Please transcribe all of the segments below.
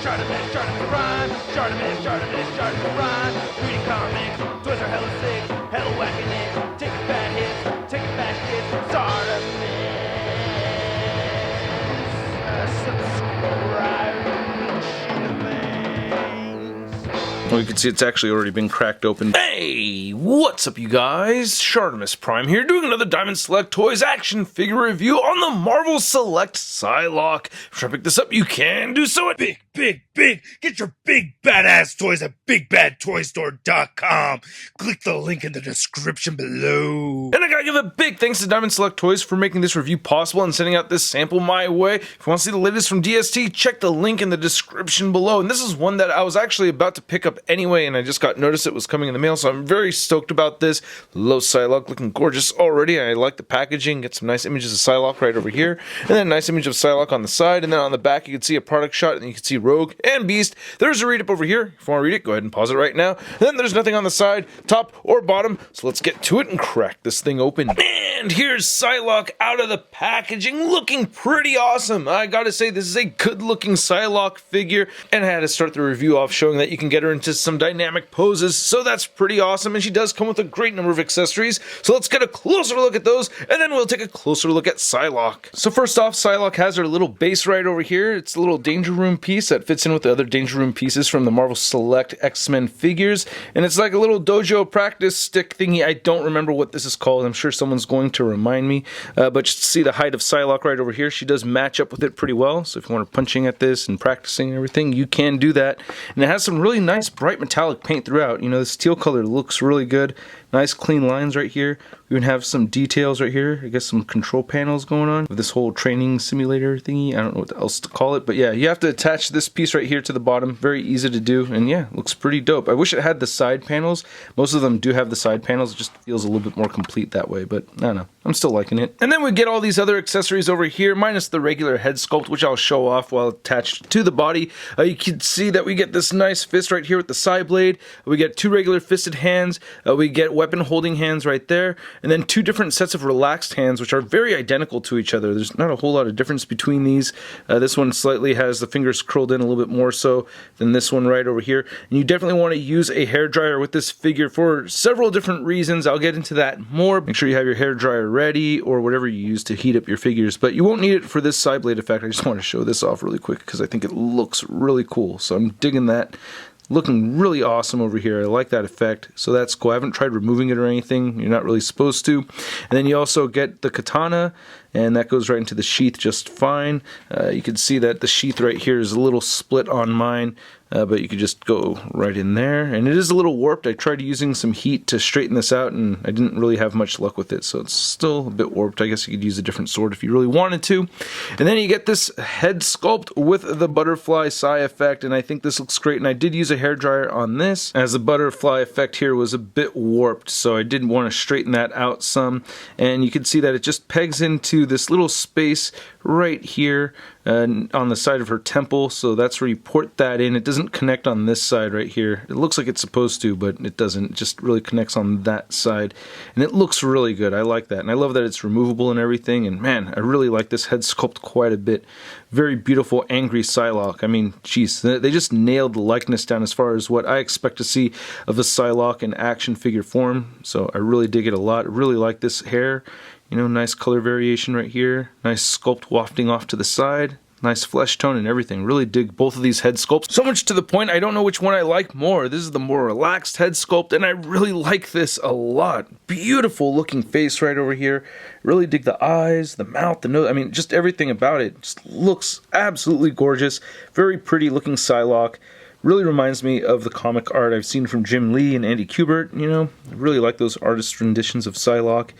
ShartimusPrime. Reading comics, toys are hella sick, hella whacking it. Taking bad hits, taking back hits. Subscribe. Well, you can see it's actually already been cracked open. Hey, what's up you guys? ShartimusPrime here, doing another Diamond Select Toys action figure review on the Marvel Select Psylocke. If you pick this up, you can do so at Big. Get your big badass toys at BigBadToyStore.com. Click the link in the description below. And I gotta give a big thanks to Diamond Select Toys for making this review possible and sending out this sample my way. If you want to see the latest from DST, check the link in the description below. And this is one that I was actually about to pick up anyway, and I just got notice it was coming in the mail, so I'm very stoked about this. Low Psylocke looking gorgeous already. I like the packaging. Get some nice images of Psylocke right over here, and then a nice image of Psylocke on the side, and then on the back you can see a product shot, and you can see Rogue and Beast. There's a read-up over here. If you want to read it, go ahead and pause it right now. And then there's nothing on the side, top, or bottom, so let's get to it and crack this thing open. And here's Psylocke out of the packaging, looking pretty awesome. I gotta say, this is a good-looking Psylocke figure, and I had to start the review off showing that you can get her into some dynamic poses, so that's pretty awesome, and she does come with a great number of accessories, so let's get a closer look at those, and then we'll take a closer look at Psylocke. So first off, Psylocke has her little base right over here. It's a little Danger Room piece that fits in with the other Danger Room pieces from the Marvel Select X-Men figures, and it's like a little dojo practice stick thingy. I don't remember what this is called. I'm sure someone's going to remind me, but just see the height of Psylocke right over here. She does match up with it pretty well, so if you want to punching at this and practicing and everything, you can do that. And it has some really nice bright metallic paint throughout. You know, the steel color looks really good. Nice clean lines right here. We even have some details right here. I guess some control panels going on with this whole training simulator thingy. I don't know what else to call it, but yeah, you have to attach this piece right here to the bottom. Very easy to do, and yeah, looks pretty dope. I wish it had the side panels. Most of them do have the side panels. It just feels a little bit more complete that way, but I don't know. I'm still liking it. And then we get all these other accessories over here, minus the regular head sculpt, which I'll show off while attached to the body. You can see that we get this nice fist right here with the side blade. We get two regular fisted hands. We get weapon holding hands right there, and then two different sets of relaxed hands, which are very identical to each other. There's not a whole lot of difference between these. This one slightly has the fingers curled in a little bit more so than this one right over here. And you definitely want to use a hairdryer with this figure for several different reasons. I'll get into that more. Make sure you have your hairdryer ready, or whatever you use to heat up your figures, but you won't need it for this side blade effect. I just want to show this off really quick because I think it looks really cool, so I'm digging that. Looking really awesome over here. I like that effect, so that's cool. I haven't tried removing it or anything. You're not really supposed to. And then you also get the katana, and that goes right into the sheath just fine. You can see that the sheath right here is a little split on mine, but you could just go right in there. And it is a little warped. I tried using some heat to straighten this out, and I didn't really have much luck with it, so it's still a bit warped. I guess you could use a different sword if you really wanted to. And then you get this head sculpt with the butterfly sigh effect, and I think this looks great. And I did use a hairdryer on this, as the butterfly effect here was a bit warped, so I did want to straighten that out some. And you can see that it just pegs into this little space right here on the side of her temple, so that's where you port that in. It doesn't connect on this side right here. It looks like it's supposed to, but it doesn't. It just really connects on that side, and it looks really good. I like that, and I love that it's removable and everything, and man, I really like this head sculpt quite a bit. Very beautiful, angry Psylocke. I mean, geez, they just nailed the likeness down as far as what I expect to see of a Psylocke in action figure form, so I really dig it a lot. I really like this hair. You know, nice color variation right here. Nice sculpt wafting off to the side. Nice flesh tone and everything. Really dig both of these head sculpts. So much to the point, I don't know which one I like more. This is the more relaxed head sculpt, and I really like this a lot. Beautiful looking face right over here. Really dig the eyes, the mouth, the nose. I mean, just everything about it just looks absolutely gorgeous. Very pretty looking Psylocke. Really reminds me of the comic art I've seen from Jim Lee and Andy Kubert. You know, I really like those artist renditions of Psylocke.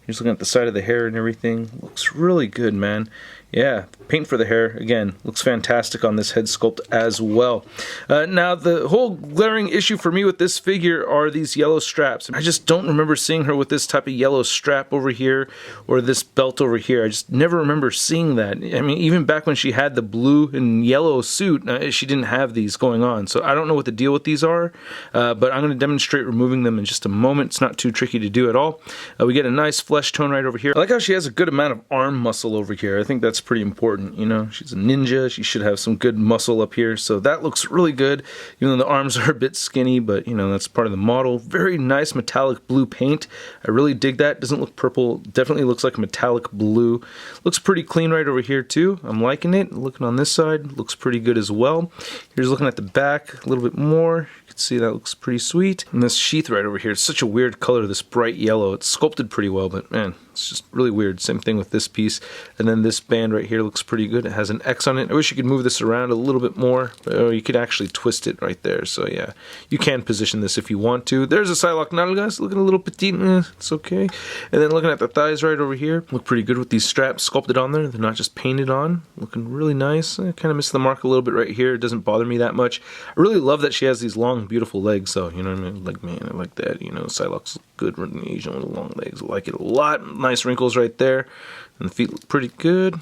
Just looking at the side of the hair and everything. Looks really good, man. Yeah, paint for the hair, again, looks fantastic on this head sculpt as well. Now, the whole glaring issue for me with this figure are these yellow straps. I just don't remember seeing her with this type of yellow strap over here or this belt over here. I just never remember seeing that. I mean, even back when she had the blue and yellow suit, she didn't have these going on. So I don't know what the deal with these are, but I'm going to demonstrate removing them in just a moment. It's not too tricky to do at all. We get a nice flesh tone right over here. I like how she has a good amount of arm muscle over here. I think that's pretty important. important, you know. She's a ninja. She should have some good muscle up here. So that looks really good. You know, the arms are a bit skinny, but, you know, that's part of the model. Very nice metallic blue paint. I really dig that. Doesn't look purple. Definitely looks like a metallic blue. Looks pretty clean right over here, too. I'm liking it. Looking on this side, looks pretty good as well. Here's looking at the back a little bit more. You can see that looks pretty sweet. And this sheath right over here, it's such a weird color, this bright yellow. It's sculpted pretty well, but man, it's just really weird. Same thing with this piece. And then this band right here looks pretty good. It has an X on it. I wish you could move this around a little bit more, or you could actually twist it right there. So yeah, you can position this if you want to. There's a Psylocke nalgas, looking a little petite. It's okay. And then looking at the thighs right over here, look pretty good with these straps sculpted on there. They're not just painted on. Looking really nice. I kind of missed the mark a little bit right here. It doesn't bother me that much. I really love that she has these long, beautiful legs. So, you know what I mean? Like, man, I like that. You know, Psylocke's good with the Asian with long legs. I like it a lot. Nice wrinkles right there. And the feet look pretty good.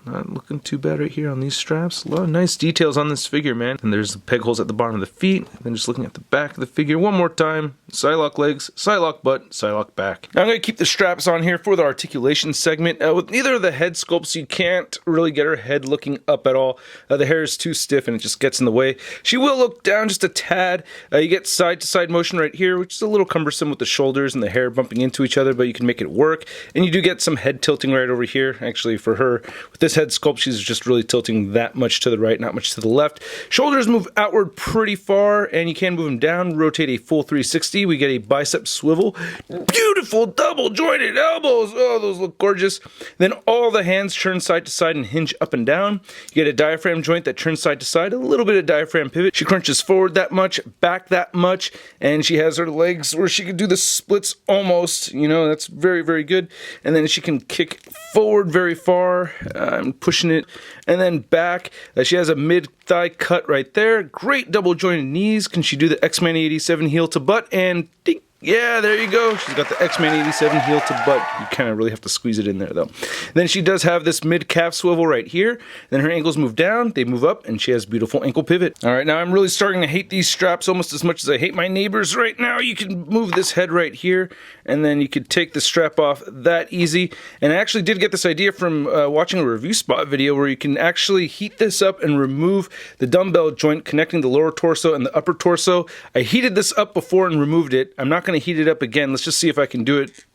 Not looking too bad right here on these straps. A lot of nice details on this figure, man. And there's the peg holes at the bottom of the feet. And then just looking at the back of the figure one more time. Psylocke legs, Psylocke butt, Psylocke back. Now I'm going to keep the straps on here for the articulation segment. With neither of the head sculpts, you can't really get her head looking up at all. The hair is too stiff and it just gets in the way. She will look down just a tad. You get side-to-side motion right here, which is a little cumbersome with the shoulders and the hair bumping into each other, but you can make it work. And you do get some head tilting right over here. Actually, for her, with this head sculpt, she's just really tilting that much to the right, not much to the left. Shoulders move outward pretty far, and you can move them down. Rotate a full 360. We get a bicep swivel. Beautiful double jointed elbows. Oh, those look gorgeous. Then all the hands turn side to side and hinge up and down. You get a diaphragm joint that turns side to side. A little bit of diaphragm pivot. She crunches forward that much, back that much, and she has her legs where she can do the splits almost. You know, that's very, very good. And then she can kick forward very far, pushing it, and then back. She has a mid-thigh cut right there. Great double jointed knees. Can she do the X-Men 87 heel to butt? And ding. Yeah, there you go. She's got the X-Men 87 heel to butt. You kind of really have to squeeze it in there, though. Then she does have this mid-calf swivel right here. Then her ankles move down, they move up, and she has beautiful ankle pivot. All right, now I'm really starting to hate these straps almost as much as I hate my neighbors right now. You can move this head right here, and then you could take the strap off that easy. And I actually did get this idea from watching a review spot video where you can actually heat this up and remove the dumbbell joint connecting the lower torso and the upper torso. I heated this up before and removed it. I'm not going to heat it up again. Let's just see if I can do it.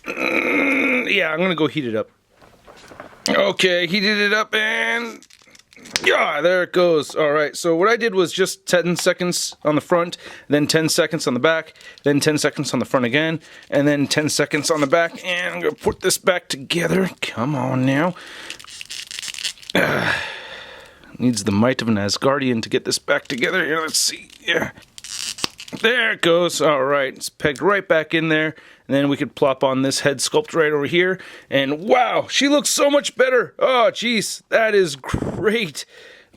Yeah, I'm gonna go heat it up. Okay, heated it up and yeah, there it goes. All right, so what I did was just 10 seconds on the front, then 10 seconds on the back, then 10 seconds on the front again, and then 10 seconds on the back, and I'm gonna put this back together. Come on now. Needs the might of an Asgardian to get this back together. Here, let's see. Yeah. There it goes. All right, it's pegged right back in there. And then we could plop on this head sculpt right over here. And wow, she looks so much better. Oh, jeez, that is great.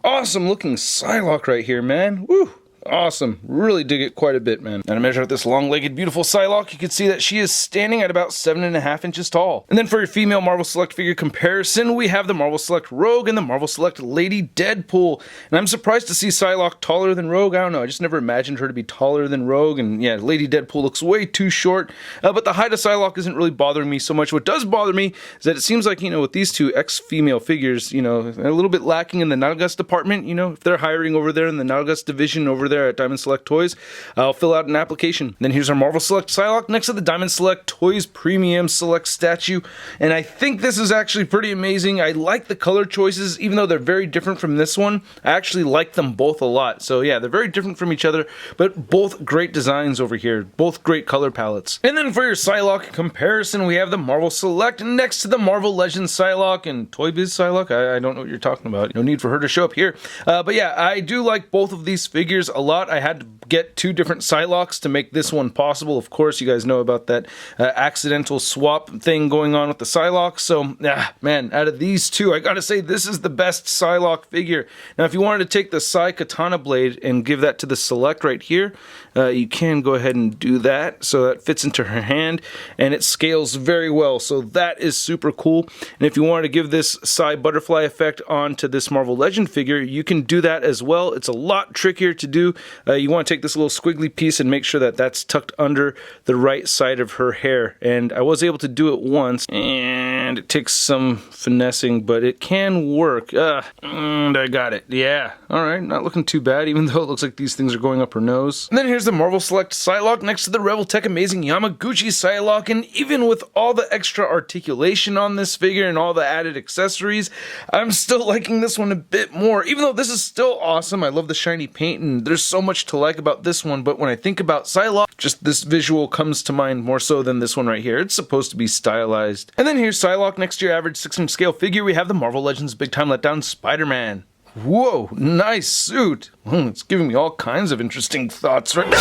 Awesome looking Psylocke right here, man. Woo. Awesome. Really dig it quite a bit, man. And to measure out this long-legged, beautiful Psylocke, you can see that she is standing at about 7.5 inches tall. And then for your female Marvel Select figure comparison, we have the Marvel Select Rogue and the Marvel Select Lady Deadpool. And I'm surprised to see Psylocke taller than Rogue. I don't know, I just never imagined her to be taller than Rogue. And yeah, Lady Deadpool looks way too short. But the height of Psylocke isn't really bothering me so much. What does bother me is that it seems like, you know, with these two ex-female figures, you know, they're a little bit lacking in the Nalgas department. You know, if they're hiring over there in the Nalgas division over there at Diamond Select Toys, I'll fill out an application. Then here's our Marvel Select Psylocke next to the Diamond Select Toys Premium Select statue, and I think this is actually pretty amazing. I like the color choices, even though they're very different from this one. I actually like them both a lot. So yeah, they're very different from each other, but both great designs over here, both great color palettes. And then for your Psylocke comparison, we have the Marvel Select next to the Marvel Legends Psylocke and Toy Biz Psylocke. I don't know what you're talking about. No need for her to show up here. But yeah, I do like both of these figures a lot. I had to get two different Psylockes to make this one possible. Of course, you guys know about that accidental swap thing going on with the Psylocke. So, man, out of these two, I gotta say this is the best Psylocke figure. Now, if you wanted to take the Psy Katana Blade and give that to the Select right here, you can go ahead and do that. So that fits into her hand, and it scales very well. So that is super cool. And if you wanted to give this Psy Butterfly effect onto this Marvel Legend figure, you can do that as well. It's a lot trickier to do. You want to take this little squiggly piece and make sure that that's tucked under the right side of her hair. And I was able to do it once, and it takes some finessing, but it can work. And I got it. Yeah. Alright, not looking too bad, even though it looks like these things are going up her nose. And then here's the Marvel Select Psylocke next to the Rebel Tech Amazing Yamaguchi Psylocke, and even with all the extra articulation on this figure and all the added accessories, I'm still liking this one a bit more, even though this is still awesome. I love the shiny paint, and there's so much to like about this one, but when I think about Psylocke, just this visual comes to mind more so than this one right here. It's supposed to be stylized. And then here's Psylocke next to your average 6-inch scale figure. We have the Marvel Legends Big Time Letdown Spider-Man. Whoa, nice suit. It's giving me all kinds of interesting thoughts right now.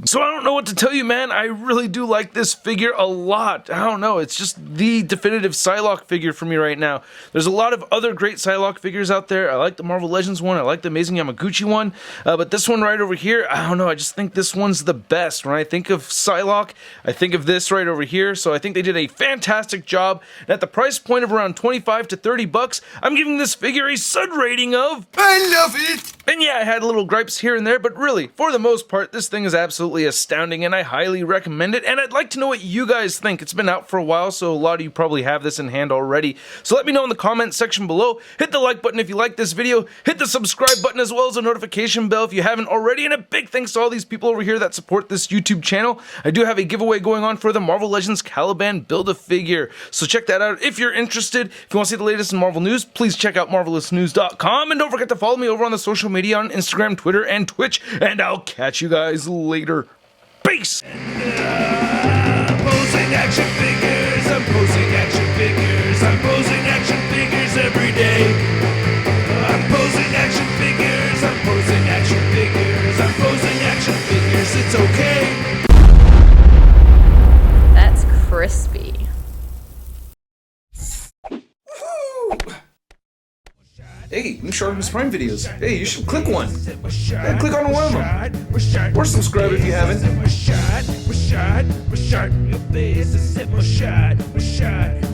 So I don't know what to tell you, man. I really do like this figure a lot. I don't know, it's just the definitive Psylocke figure for me right now. There's a lot of other great Psylocke figures out there. I like the Marvel Legends one, I like the Amazing Yamaguchi one, but this one right over here, I don't know, I just think this one's the best. When I think of Psylocke, I think of this right over here, so I think they did a fantastic job. And at the price point of around 25 to 30 bucks, I'm giving this figure a Sud rating of... I love it! And yeah, I had little gripes here and there, but really, for the most part, this thing is absolutely astounding, and I highly recommend it, and I'd like to know what you guys think. It's been out for a while, so a lot of you probably have this in hand already, so let me know in the comment section below. Hit the like button if you like this video, hit the subscribe button as well as the notification bell if you haven't already, and a big thanks to all these people over here that support this YouTube channel. I do have a giveaway going on for the Marvel Legends Caliban Build-A-Figure, so check that out if you're interested. If you want to see the latest in Marvel news, please check out marvelousnews.com, and don't forget to follow me over on the social media on Instagram, Twitter, and Twitch, and I'll catch you guys later. Peace! I'm posing action figures, I'm posing action figures, I'm posing action figures every day. I'm posing action figures, I'm posing action figures, I'm posing action figures, it's okay. That's crispy. Hey, new ShartimusPrime videos. Hey, you should click one. Yeah, click on one of them. Or subscribe if you haven't. We're shot, your face is my shot.